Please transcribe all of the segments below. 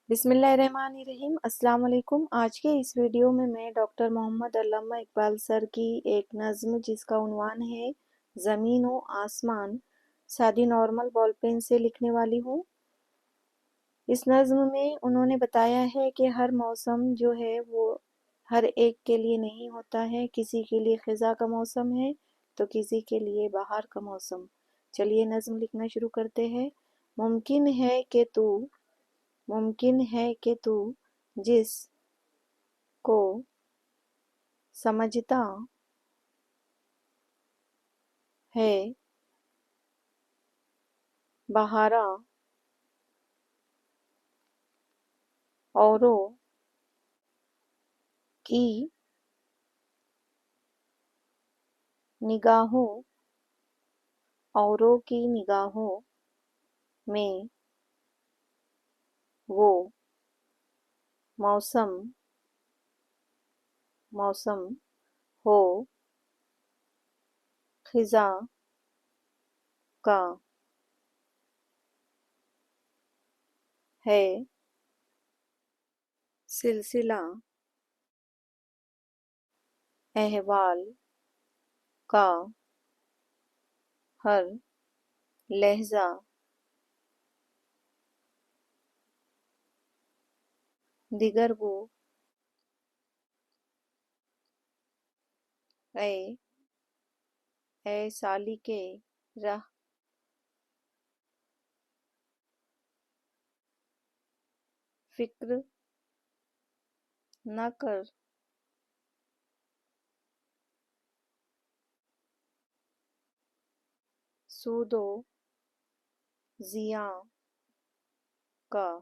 بسم اللہ الرحمن الرحیم۔ السلام علیکم۔ آج کے اس ویڈیو میں ڈاکٹر محمد علامہ اقبال سر کی ایک نظم جس کا عنوان ہے زمین و آسمان، سادی نارمل بال پین سے لکھنے والی ہوں۔ اس نظم میں انہوں نے بتایا ہے کہ ہر موسم جو ہے وہ ہر ایک کے لیے نہیں ہوتا ہے۔ کسی کے لیے خزاں کا موسم ہے تو کسی کے لیے بہار کا موسم۔ چلیے نظم لکھنا شروع کرتے ہیں۔ ممکن ہے کہ تو جس کو سمجھتا ہے بہارا اوروں کی نگاہوں میں وہ موسم ہو خزاں کا ہے سلسلہ احوال کا ہر لحظہ دیگر گو اے سالک راہ فکر نہ کر سود و زیاں کا۔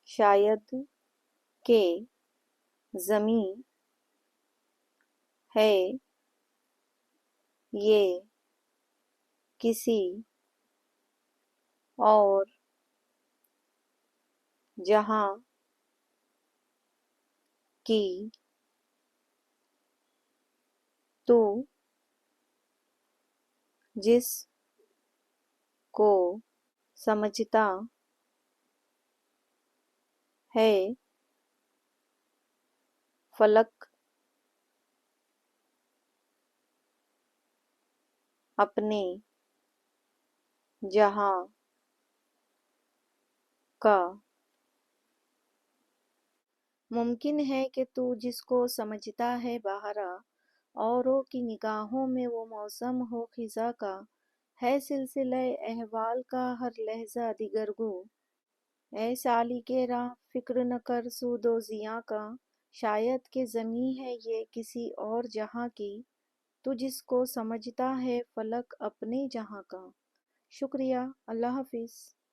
شاید کہ زمیں ہے یہ کسی اور جہاں کی، تو جس کو سمجھتا ہے فلک اپنے جہاں کا۔ ممکن ہے کہ تو جس کو سمجھتا ہے بہارا اوروں کی نگاہوں میں وہ موسم ہو خزاں کا، ہے سلسلہ احوال کا ہر لحظہ دیگر گو۔ اے سالک راہ فکر نہ کر سود و زیاں کا، شاید کہ زمیں ہے یہ کسی اور جہاں کی، تو جس کو سمجھتا ہے فلک اپنے جہاں کا۔ شکریہ، اللہ حافظ۔